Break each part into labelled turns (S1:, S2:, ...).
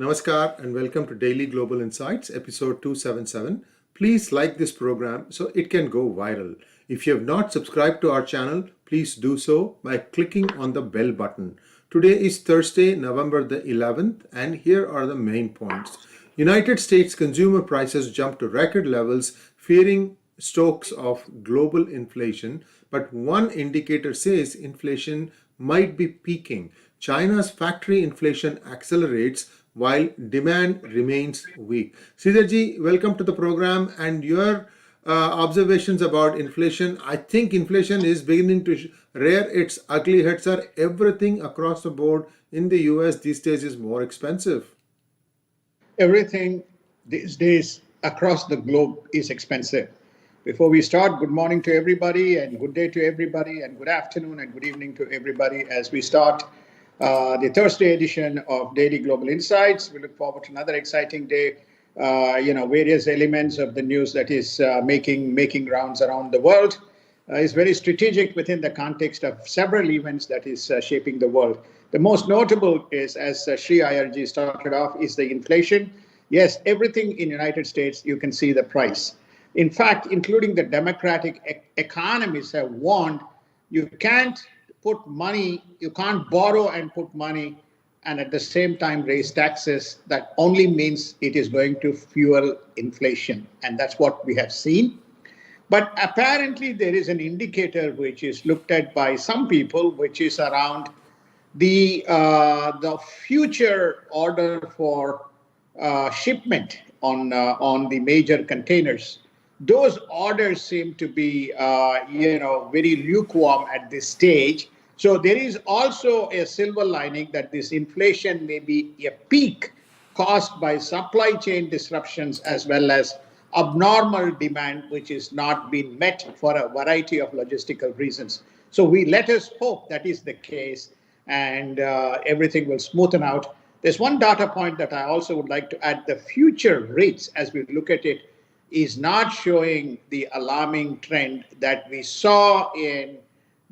S1: Namaskar and welcome to Daily Global Insights, episode 277. Please like this program so it can go viral. If you have not subscribed to our channel, please do so by clicking on the bell button. Today is Thursday, November the 11th, and here are the main points. United States consumer prices jumped to record levels, fearing stokes of global inflation, but one indicator says inflation might be peaking. China's factory inflation accelerates while demand remains weak. Sridharji, welcome to the program and your observations about inflation. I think inflation is beginning to rear its ugly head, sir. Everything across the board in the US these days is more expensive.
S2: Everything these days across the globe is expensive. Before we start, good morning to everybody and good day to everybody and good afternoon and good evening to everybody as we start the Thursday edition of Daily Global Insights. We look forward to another exciting day. Various elements of the news that is making rounds around the world is very strategic within the context of several events that is shaping the world. The most notable is, as Sree Iyer started off, is the inflation. Yes, everything in the United States, you can see the price. In fact, including the democratic economists have warned you can't put money, you can't borrow and put money and at the same time raise taxes. That only means it is going to fuel inflation. And that's what we have seen. But apparently there is an indicator which is looked at by some people, which is around the future order for shipment on the major containers. Those orders seem to be, very lukewarm at this stage. So there is also a silver lining that this inflation may be a peak caused by supply chain disruptions as well as abnormal demand, which is not being met for a variety of logistical reasons. So let us hope that is the case and everything will smoothen out. There's one data point that I also would like to add. The future rates, as we look at it, is not showing the alarming trend that we saw in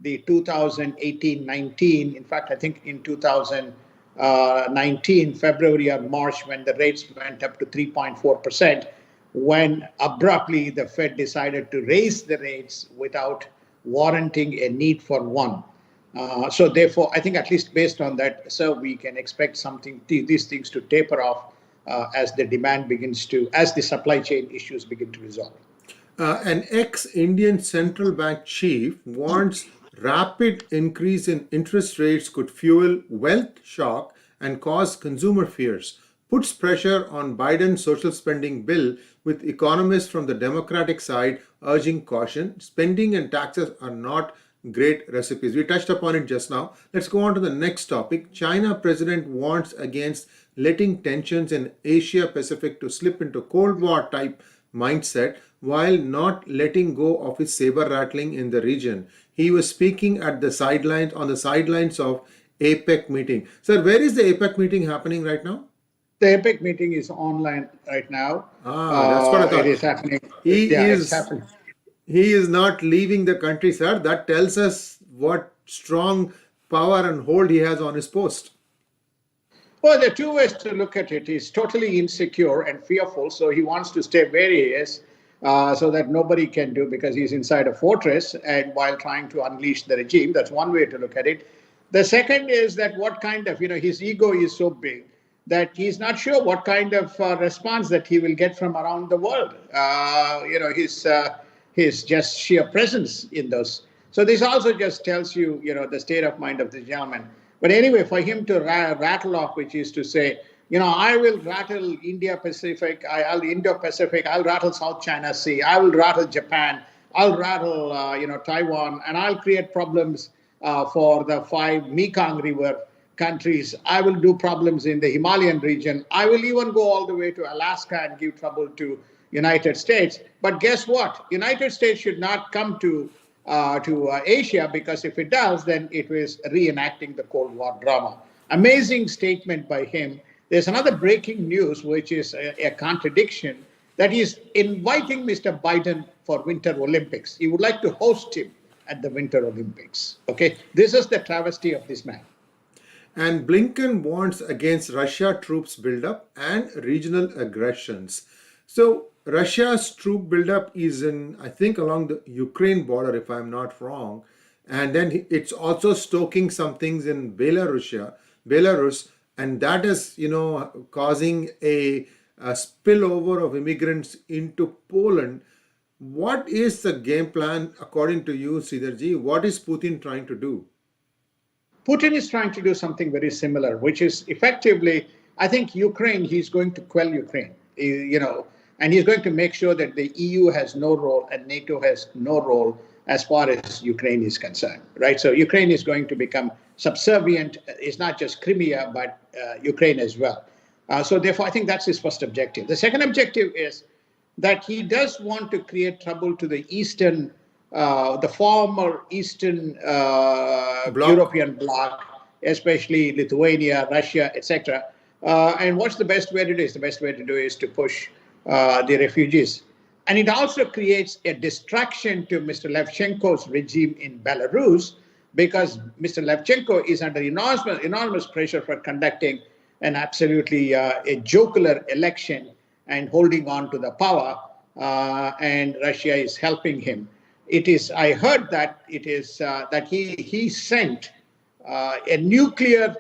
S2: the 2018-19. In fact, I think in 2019, February or March, when the rates went up to 3.4%, when abruptly the Fed decided to raise the rates without warranting a need for one. So therefore, I think at least based on that, so we can expect these things to taper off as the supply chain issues begin to resolve.
S1: An ex-Indian central bank chief warns rapid increase in interest rates could fuel wealth shock and cause consumer fears, puts pressure on Biden's social spending bill, with economists from the Democratic side urging caution. Spending and taxes are not great recipes. We touched upon it just now. Let's go on to the next topic. China president warns against letting tensions in Asia Pacific to slip into Cold War type mindset while not letting go of his saber rattling in the region. He was speaking at the sidelines on the sidelines of APEC meeting. Sir, where is the APEC meeting happening right now?
S2: The APEC meeting is online right now.
S1: That's what I thought.
S2: It is happening.
S1: It's happening. He is not leaving the country, sir. That tells us what strong power and hold he has on his post.
S2: Well, there are two ways to look at it. He's totally insecure and fearful, so he wants to stay where he is so that nobody can do, because he's inside a fortress and while trying to unleash the regime. That's one way to look at it. The second is that what kind of, his ego is so big that he's not sure what kind of response that he will get from around the world. His just sheer presence in those. So this also just tells you, the state of mind of the gentleman. But anyway, for him to rattle off, which is to say, I will rattle Indo-Pacific, I'll rattle South China Sea, I will rattle Japan, I'll rattle, Taiwan, and I'll create problems for the 5 Mekong River countries. I will do problems in the Himalayan region. I will even go all the way to Alaska and give trouble to United States. But guess what? United States should not come to Asia, because if it does, then it is reenacting the Cold War drama. Amazing statement by him. There's another breaking news, which is a contradiction, that is inviting Mr. Biden for Winter Olympics. He would like to host him at the Winter Olympics. Okay, this is the travesty of this man.
S1: And Blinken warns against Russia troops buildup and regional aggressions. So Russia's troop buildup is in, I think, along the Ukraine border, if I'm not wrong. And then it's also stoking some things in Belarus, and that is, causing a spillover of immigrants into Poland. What is the game plan according to you, Sridharji? What is Putin trying to do?
S2: Putin is trying to do something very similar, which is effectively, I think Ukraine, he's going to quell Ukraine, and he's going to make sure that the EU has no role and NATO has no role as far as Ukraine is concerned, right? So Ukraine is going to become subservient. It's not just Crimea, but Ukraine as well. So therefore, I think that's his first objective. The second objective is that he does want to create trouble to the Eastern the former Eastern European bloc, especially Lithuania, Russia, etc. And what's the best way to do it? The best way to do it is to push the refugees. And it also creates a distraction to Mr. 𝗹𝘂𝘀𝗀's regime in Belarus, because Mr. 𝗹𝘂𝘀𝗀 is under enormous pressure for conducting an absolutely a jocular election and holding on to the power, and Russia is helping him. It is, I heard that it is that he sent a nuclear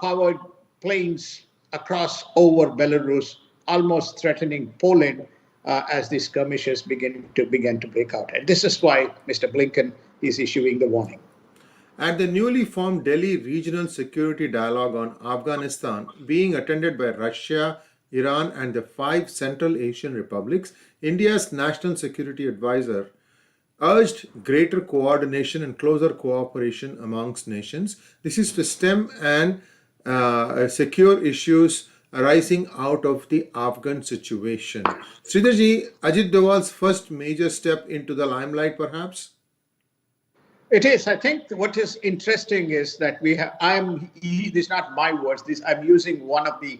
S2: powered planes across over Belarus, almost threatening Poland as these skirmishes began to break out. And this is why Mr. Blinken is issuing the warning.
S1: At the newly formed Delhi Regional Security Dialogue on Afghanistan, being attended by Russia, Iran, and the 5 Central Asian republics, India's National Security Advisor urged greater coordination and closer cooperation amongst nations. This is to stem and secure issues arising out of the Afghan situation. Sridharji, Ajit Doval's first major step into the limelight, perhaps?
S2: It is. I think what is interesting is that these are not my words, I'm using one of the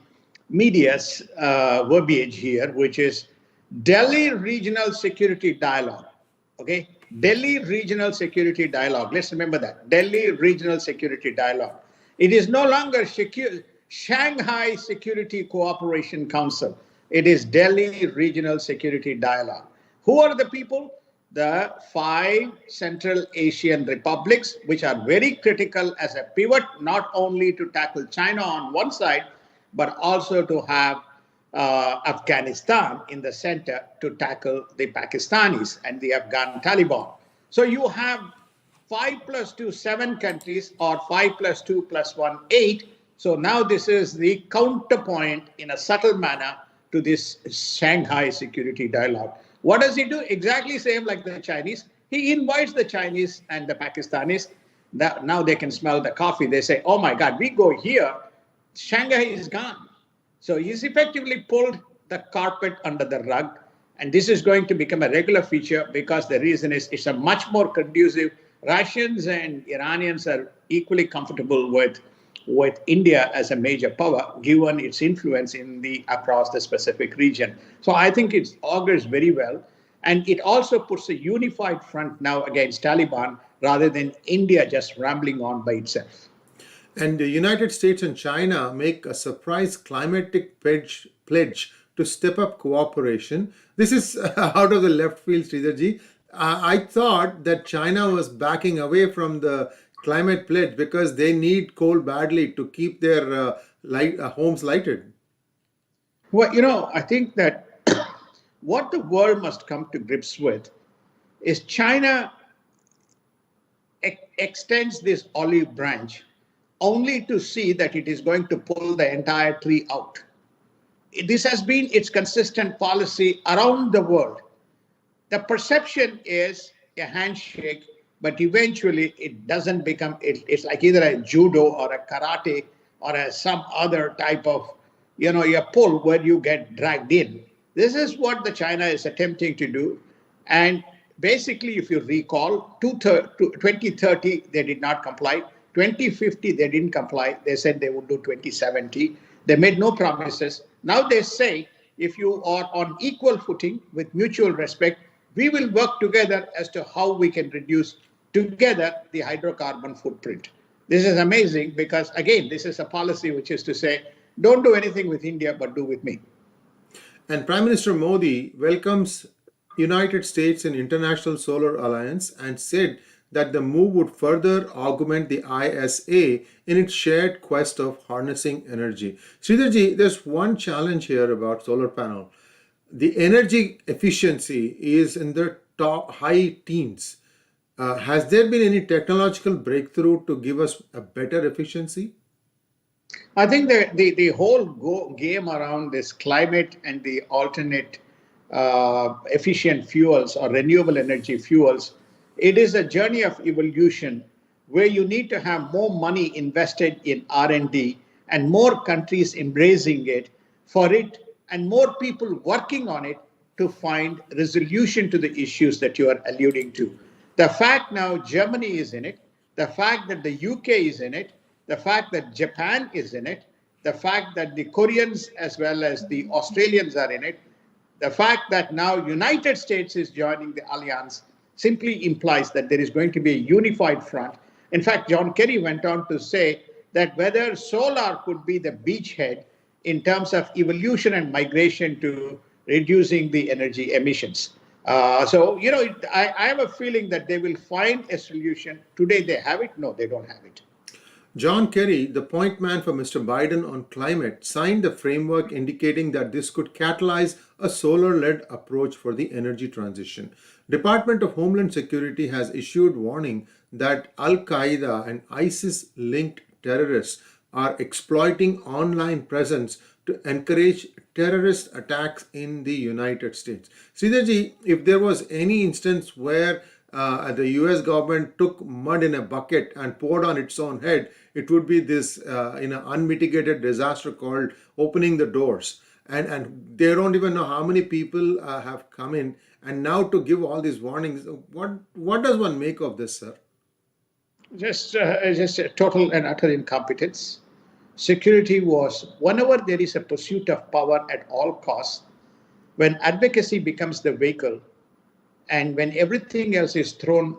S2: media's verbiage here, which is Delhi Regional Security Dialogue. Okay, Delhi Regional Security Dialogue. Let's remember that. Delhi Regional Security Dialogue. It is no longer Shanghai Security Cooperation Council. It is Delhi Regional Security Dialogue. Who are the people? The 5 Central Asian republics, which are very critical as a pivot, not only to tackle China on one side, but also to have Afghanistan in the center to tackle the Pakistanis and the Afghan Taliban. So you have 5 + 2, 7 countries, or 5 + 2 + 1, 8. So now this is the counterpoint in a subtle manner to this Shanghai Security Dialogue. What does he do? Exactly same like the Chinese. He invites the Chinese and the Pakistanis. Now they can smell the coffee. They say, oh my God, we go here, Shanghai is gone. So he's effectively pulled the carpet under the rug. And this is going to become a regular feature, because the reason is it's a much more conducive. Russians and Iranians are equally comfortable with India as a major power, given its influence across the specific region. So I think it augurs very well. And it also puts a unified front now against Taliban, rather than India just rambling on by itself.
S1: And the United States and China make a surprise climatic pledge to step up cooperation. This is out of the left field, Sridharji. I thought that China was backing away from the climate pledge because they need coal badly to keep their homes lighted.
S2: Well, I think that what the world must come to grips with is China extends this olive branch only to see that it is going to pull the entire tree out. This has been its consistent policy around the world. The perception is a handshake, but eventually it doesn't become, it's like either a judo or a karate or some other type of, a pull where you get dragged in. This is what the China is attempting to do. And basically, if you recall, 2030, they did not comply. 2050, they didn't comply. They said they would do 2070. They made no promises. Now they say, if you are on equal footing with mutual respect, we will work together as to how we can reduce together the hydrocarbon footprint. This is amazing because, again, this is a policy which is to say, don't do anything with India, but do with me.
S1: And Prime Minister Modi welcomes United States in International Solar Alliance and said that the move would further augment the ISA in its shared quest of harnessing energy. Sridharji, there's one challenge here about solar panel. The energy efficiency is in the top high teens. Has there been any technological breakthrough to give us a better efficiency?
S2: I think the whole game around this climate and the alternate efficient fuels or renewable energy fuels, it is a journey of evolution where you need to have more money invested in R&D and more countries embracing it for it and more people working on it to find resolution to the issues that you are alluding to. The fact now Germany is in it, the fact that the UK is in it, the fact that Japan is in it, the fact that the Koreans as well as the Australians are in it, the fact that now United States is joining the alliance simply implies that there is going to be a unified front. In fact, John Kerry went on to say that whether solar could be the beachhead in terms of evolution and migration to reducing the energy emissions. So, I have a feeling that they will find a solution. Today they have it. No, they don't have it.
S1: John Kerry, the point man for Mr. Biden on climate, signed the framework indicating that this could catalyze a solar-led approach for the energy transition. Department of Homeland Security has issued warning that Al-Qaeda and ISIS-linked terrorists are exploiting online presence to encourage terrorist attacks in the United States. Sridharji, if there was any instance where the US government took mud in a bucket and poured on its own head, it would be this unmitigated disaster called opening the doors. And they don't even know how many people have come in. And now to give all these warnings, what does one make of this, sir?
S2: Just a total and utter incompetence. Security was, whenever there is a pursuit of power at all costs, when advocacy becomes the vehicle, and when everything else is thrown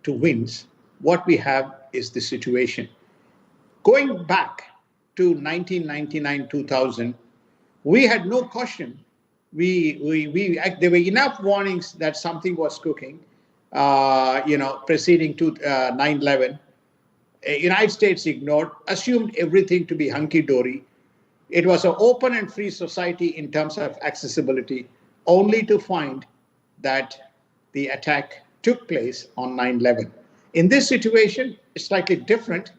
S2: to winds, what we have is the situation. Going back to 1999, 2000, we had no caution. There were enough warnings that something was cooking, preceding to 9/11. United States ignored, assumed everything to be hunky-dory. It was an open and free society in terms of accessibility, only to find that the attack took place on 9/11. In this situation, it's slightly different.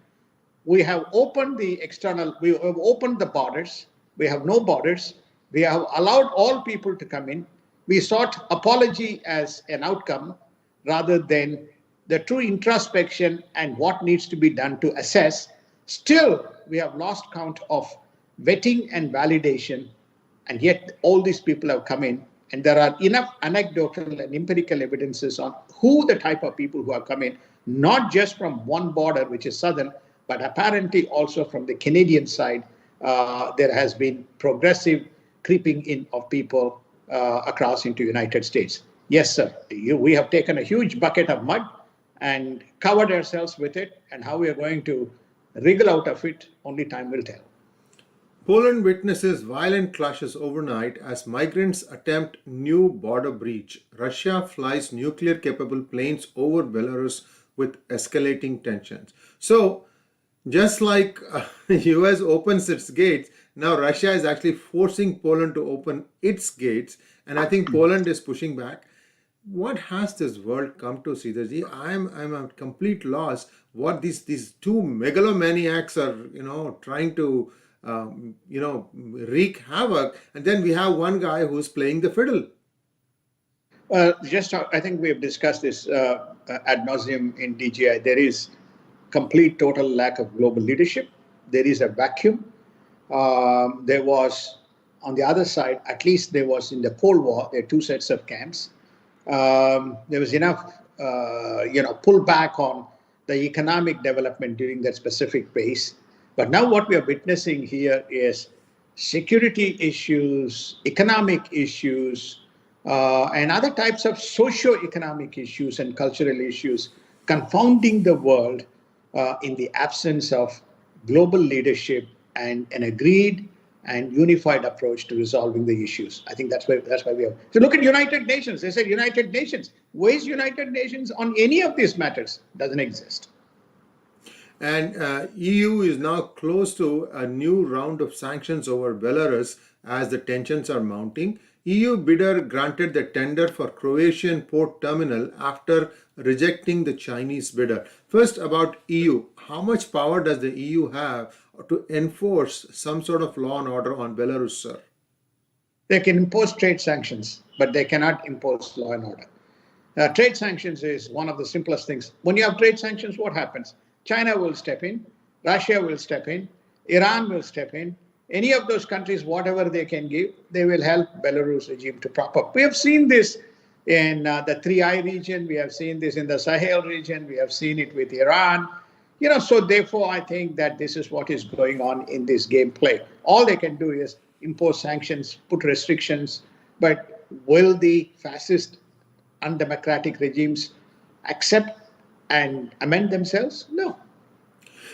S2: We have opened we have opened the borders. We have no borders. We have allowed all people to come in. We sought apology as an outcome rather than the true introspection and what needs to be done to assess. Still, we have lost count of vetting and validation, and yet all these people have come in. And there are enough anecdotal and empirical evidences on who the type of people who have come in, not just from one border, which is southern, but apparently also from the Canadian side. There has been progressive creeping in of people across into United States. Yes, sir, we have taken a huge bucket of mud and covered ourselves with it, and how we are going to wriggle out of it, only time will tell.
S1: Poland witnesses violent clashes overnight as migrants attempt new border breach. Russia flies nuclear-capable planes over Belarus with escalating tensions. So, just like the US opens its gates, now Russia is actually forcing Poland to open its gates, and I think Poland is pushing back. What has this world come to, Sridharji? I'm at complete loss. What these two megalomaniacs are, trying to wreak havoc, and then we have one guy who's playing the fiddle.
S2: I think we have discussed this ad nauseum in DGI. There is complete total lack of global leadership. There is a vacuum. There was, on the other side, at least there was in the Cold War, there are two sets of camps. There was enough, pullback on the economic development during that specific phase. But now what we are witnessing here is security issues, economic issues, and other types of socio-economic issues and cultural issues confounding the world in the absence of global leadership and an agreed and unified approach to resolving the issues. I think that's why we have. So look at United Nations. They said United Nations. Where is United Nations on any of these matters? Doesn't exist.
S1: And EU is now close to a new round of sanctions over Belarus as the tensions are mounting. EU bidder granted the tender for Croatian port terminal after rejecting the Chinese bidder. First, about EU. How much power does the EU have to enforce some sort of law and order on Belarus, sir?
S2: They can impose trade sanctions, but they cannot impose law and order. Trade sanctions is one of the simplest things. When you have trade sanctions, what happens? China will step in, Russia will step in, Iran will step in. Any of those countries, whatever they can give, they will help Belarus regime to prop up. We have seen this in the Sree Iyer region. We have seen this in the Sahel region. We have seen it with Iran. So therefore, I think that this is what is going on in this gameplay. All they can do is impose sanctions, put restrictions, but will the fascist, undemocratic regimes accept and amend themselves? No.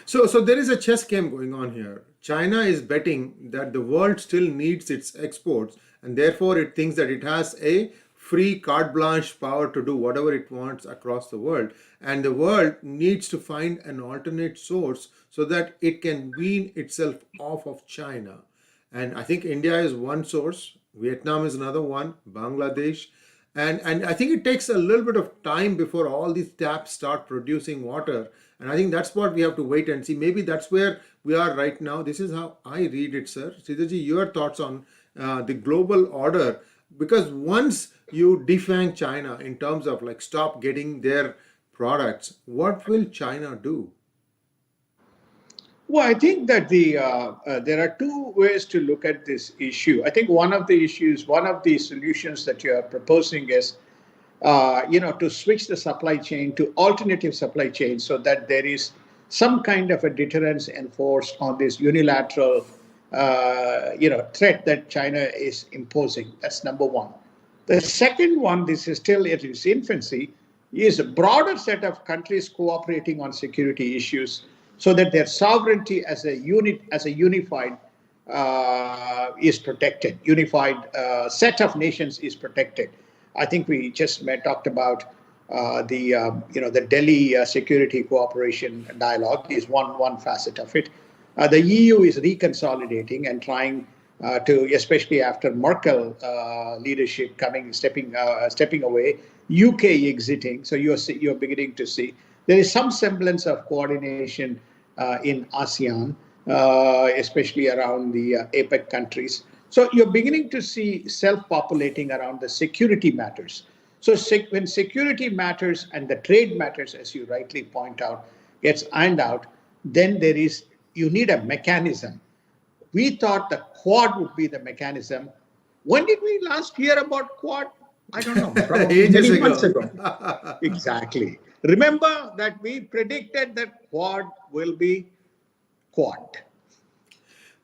S1: So there is a chess game going on here. China is betting that the world still needs its exports, and therefore it thinks that it has a free carte blanche power to do whatever it wants across the world. And the world needs to find an alternate source so that it can wean itself off of China. And I think India is one source, Vietnam is another one, Bangladesh. And I think it takes a little bit of time before all these taps start producing water. And I think that's what we have to wait and see. Maybe that's where we are right now. This is how I read it, sir. Sridharji, your thoughts on the global order? Because once you defang China in terms of like stop getting their products, what will China do?
S2: Well, I think that there are two ways to look at this issue. I think one of the solutions that you are proposing is, to switch the supply chain to alternative supply chains so that there is some kind of a deterrence enforced on this unilateral, threat that China is imposing. That's number one. The second one, this is still at its infancy, is a broader set of countries cooperating on security issues, so that their sovereignty as a unit, as a unified is protected, unified set of nations is protected. I think we just talked about the Delhi security cooperation dialogue is one facet of it. The EU is reconsolidating and trying to, especially after Merkel leadership stepping away, UK exiting. So you're beginning to see there is some semblance of coordination in ASEAN, especially around the APEC countries. So you're beginning to see self-populating around the security matters. So when security matters and the trade matters, as you rightly point out, gets ironed out, then you need a mechanism. We thought the Quad would be the mechanism. When did we last hear about Quad? I don't know. Probably many months ago. Exactly. Remember that we predicted that Quad will be Quad.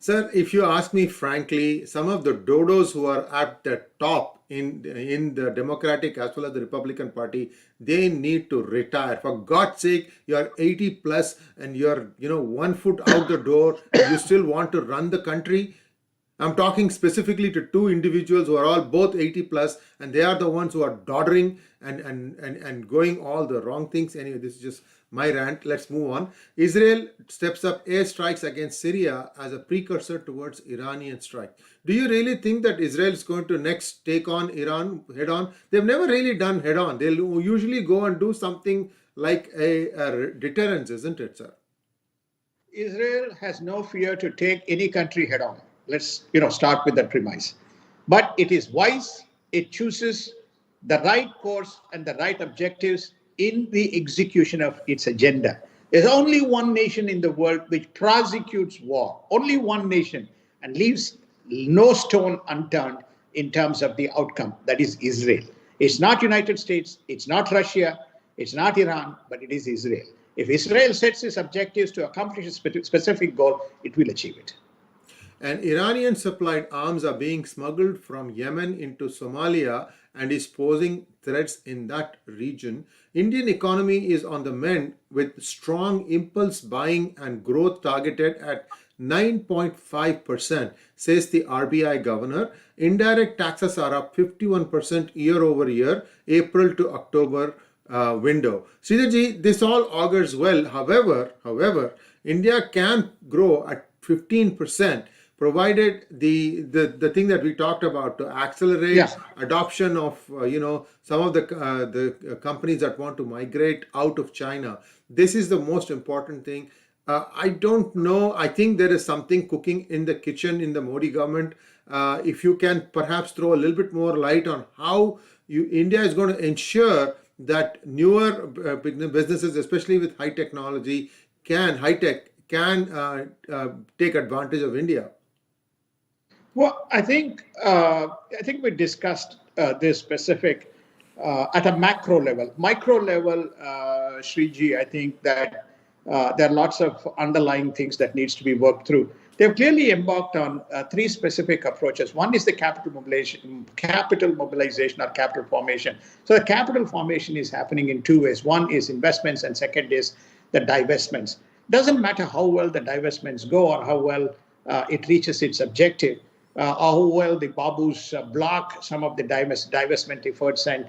S1: Sir, if you ask me frankly, some of the dodos who are at the top in the Democratic as well as the Republican Party, they need to retire. For God's sake, you are 80 plus and you're 1 foot out the door and you still want to run the country. I'm talking specifically to two individuals who are all both 80 plus, and they are the ones who are doddering and going all the wrong things. Anyway, this is just my rant. Let's move on. Israel steps up airstrikes against Syria as a precursor towards Iranian strike. Do you really think that Israel is going to next take on Iran head on? They've never really done head on. They'll usually go and do something like a deterrence, isn't it, sir?
S2: Israel has no fear to take any country head on. Let's start with that premise. But it is wise. It chooses the right course and the right objectives in the execution of its agenda. There's only one nation in the world which prosecutes war. Only one nation, and leaves no stone unturned in terms of the outcome. That is Israel. It's not United States. It's not Russia. It's not Iran, but it is Israel. If Israel sets its objectives to accomplish a specific goal, it will achieve it.
S1: And Iranian supplied arms are being smuggled from Yemen into Somalia, and is posing threats in that region. Indian economy is on the mend with strong impulse buying and growth targeted at 9.5%, says the RBI governor. Indirect taxes are up 51% year over year, April to October window. Sridharji, this all augurs well. However, India can grow at 15%, provided the thing that we talked about to accelerate adoption of some of the companies that want to migrate out of China. This is the most important thing. I don't know. I think there is something cooking in the kitchen in the Modi government. If you can perhaps throw a little bit more light on how India is going to ensure that newer businesses, especially with high tech, can take advantage of India.
S2: Well, I think we discussed this specific at a macro level. Micro level, Sree, I think that there are lots of underlying things that needs to be worked through. They've clearly embarked on three specific approaches. One is the capital mobilization or capital formation. So the capital formation is happening in two ways. One is investments, and second is the divestments. Doesn't matter how well the divestments go or how well it reaches its objective, how well the Babus block some of the divestment efforts and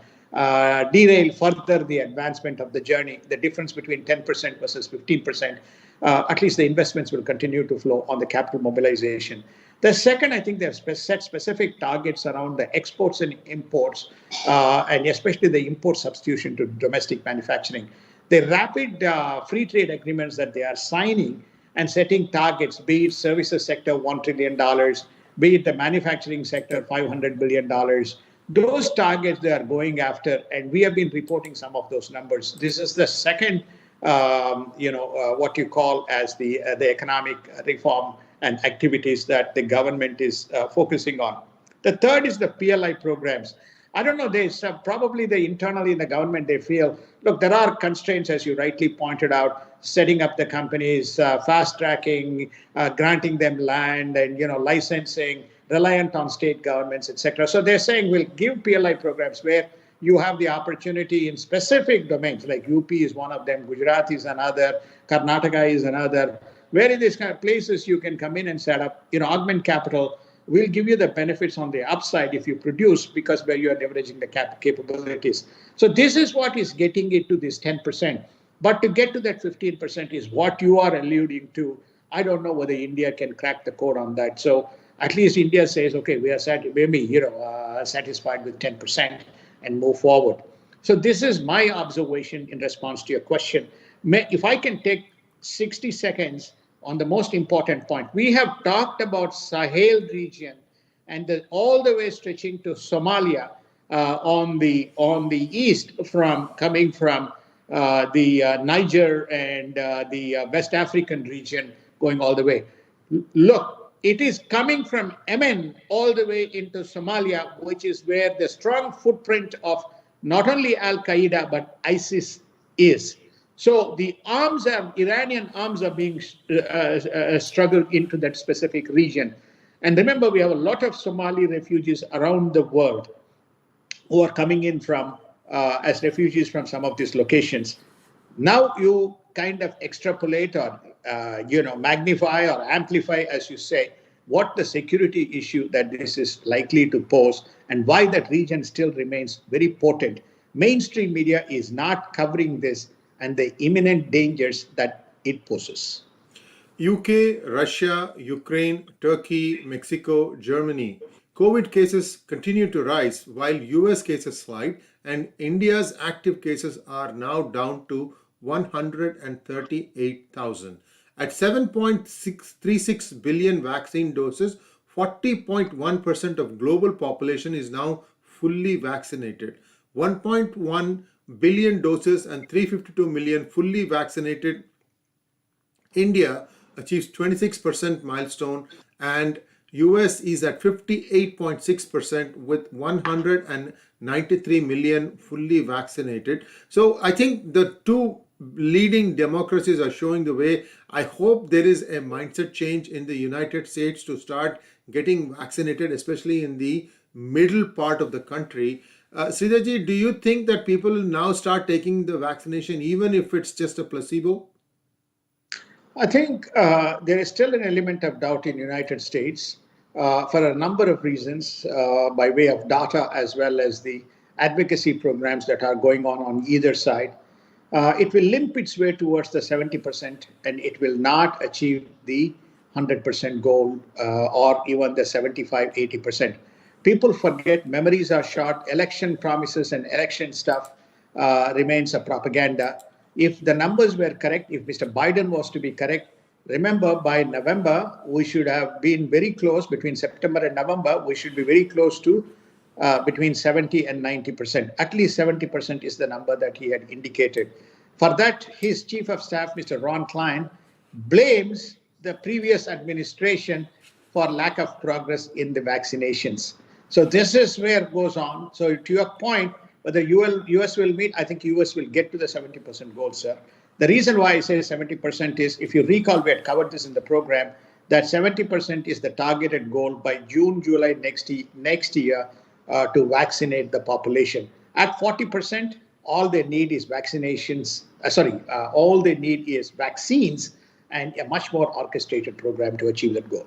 S2: derail further the advancement of the journey. The difference between 10% versus 15%, at least the investments will continue to flow on the capital mobilization. The second, I think they've set specific targets around the exports and imports, and especially the import substitution to domestic manufacturing. The rapid free trade agreements that they are signing and setting targets, be it services sector $1 trillion, be it the manufacturing sector $500 billion, those targets they are going after, and we have been reporting some of those numbers. This is the second, what you call as the economic reform and activities that the government is focusing on. The third is the PLI programs. I don't know, there's probably internally in the government, they feel, look, there are constraints, as you rightly pointed out, setting up the companies, fast tracking, granting them land and, licensing, reliant on state governments, etc. So they're saying we'll give PLI programs where you have the opportunity in specific domains, like UP is one of them, Gujarat is another, Karnataka is another, where in these kind of places you can come in and set up, augment capital. We'll give you the benefits on the upside if you produce, because where you are leveraging the capabilities. So this is what is getting it to this 10%. But to get to that 15% is what you are alluding to. I don't know whether India can crack the code on that. So at least India says, okay, we are satisfied with 10% and move forward. So this is my observation in response to your question. If I can take 60 seconds on the most important point. We have talked about Sahel region and all the way stretching to Somalia on the east, coming from the Niger and the West African region, going all the way. Look, it is coming from Yemen all the way into Somalia, which is where the strong footprint of not only Al-Qaeda but ISIS is. So the Iranian arms are being struggled into that specific region. And remember, we have a lot of Somali refugees around the world who are coming in as refugees from some of these locations. Now you kind of extrapolate or magnify or amplify, as you say, what the security issue that this is likely to pose and why that region still remains very potent. Mainstream media is not covering this and the imminent dangers that it poses.
S1: UK, Russia, Ukraine, Turkey, Mexico, Germany. COVID cases continue to rise while US cases slide, and India's active cases are now down to 138,000. At 7.36 billion vaccine doses, 40.1% of global population is now fully vaccinated. 1.1 billion doses and 352 million fully vaccinated. India achieves 26% milestone, and US is at 58.6% with 193 million fully vaccinated. So I think the two leading democracies are showing the way. I hope there is a mindset change in the United States to start getting vaccinated, especially in the middle part of the country. Sridhar ji, do you think that people will now start taking the vaccination even if it's just a placebo?
S2: I think there is still an element of doubt in the United States for a number of reasons by way of data as well as the advocacy programs that are going on either side. It will limp its way towards the 70% and it will not achieve the 100% goal or even the 75, 80%. People forget, memories are short, election promises and election stuff remains a propaganda. If the numbers were correct, if Mr. Biden was to be correct, remember by November, we should have been very close, between September and November, we should be very close to between 70 and 90%. At least 70% is the number that he had indicated. For that, his chief of staff, Mr. Ron Klein, blames the previous administration for lack of progress in the vaccinations. So this is where it goes on. So to your point, whether US will meet, I think US will get to the 70% goal, sir. The reason why I say 70% is, if you recall, we had covered this in the program, that 70% is the targeted goal by June, July next year to vaccinate the population. At 40%, all they need is vaccinations. All they need is vaccines and a much more orchestrated program to achieve that goal.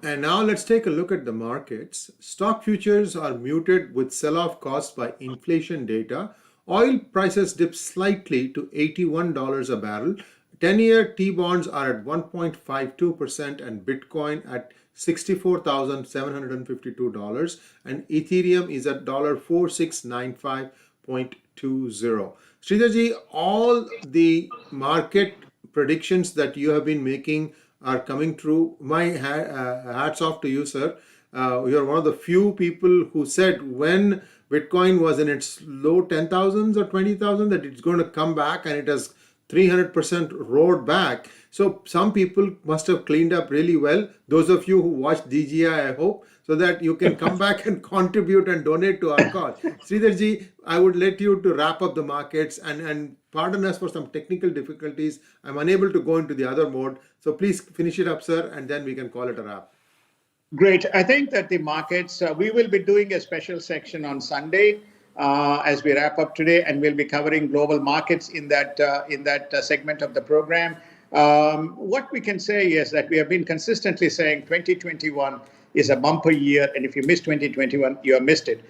S1: And now let's take a look at the markets. Stock futures are muted with sell-off caused by inflation data. Oil prices dipped slightly to $81 a barrel. 10-year T-bonds are at 1.52% and Bitcoin at $64,752 and Ethereum is at $4695.20. Sridharji, all the market predictions that you have been making are coming true. My hats off to you, sir. You're one of the few people who said when Bitcoin was in its low 10,000s or 20,000 that it's going to come back, and it has 300% roared back. So some people must have cleaned up really well. Those of you who watched DGI, I hope, so that you can come back and contribute and donate to our cause. Sridharji, I would let you to wrap up the markets, and pardon us for some technical difficulties. I'm unable to go into the other mode. So please finish it up, sir, and then we can call it a wrap.
S2: Great. I think that the markets, we will be doing a special section on Sunday as we wrap up today, and we'll be covering global markets in that segment of the program. What we can say is that we have been consistently saying 2021 is a bumper year, and if you missed 2021, you have missed it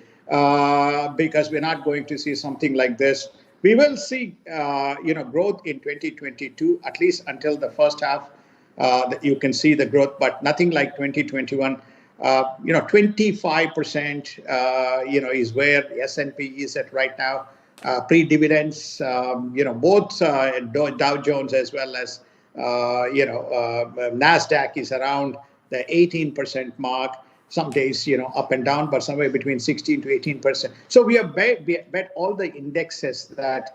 S2: because we're not going to see something like this. We will see, growth in 2022, at least until the first half. That you can see the growth, but nothing like 2021. 25%, is where the S&P is at right now. Pre-dividends, both Dow Jones as well as, NASDAQ is around the 18% mark. Some days, up and down, but somewhere between 16 to 18%. So we have bet all the indexes that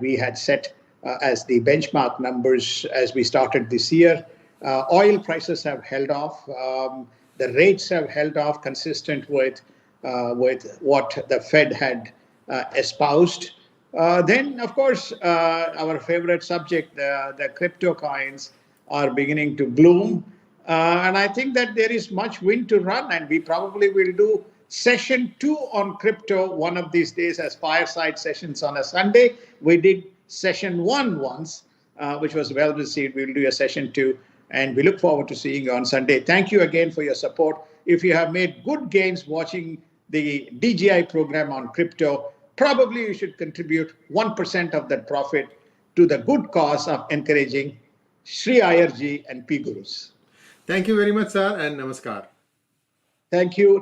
S2: we had set as the benchmark numbers as we started this year. Oil prices have held off. The rates have held off, consistent with what the Fed had espoused. Then, of course, our favorite subject, the crypto coins, are beginning to bloom. And I think that there is much wind to run, and we probably will do session 2 on crypto one of these days as fireside sessions on a Sunday. We did session 1 once, which was well received. We'll do a session 2, and we look forward to seeing you on Sunday. Thank you again for your support. If you have made good gains watching the DGI program on crypto, probably you should contribute 1% of that profit to the good cause of encouraging Sree Iyer ji and PGurus.
S1: Thank you very much, sir, and namaskar.
S2: Thank you.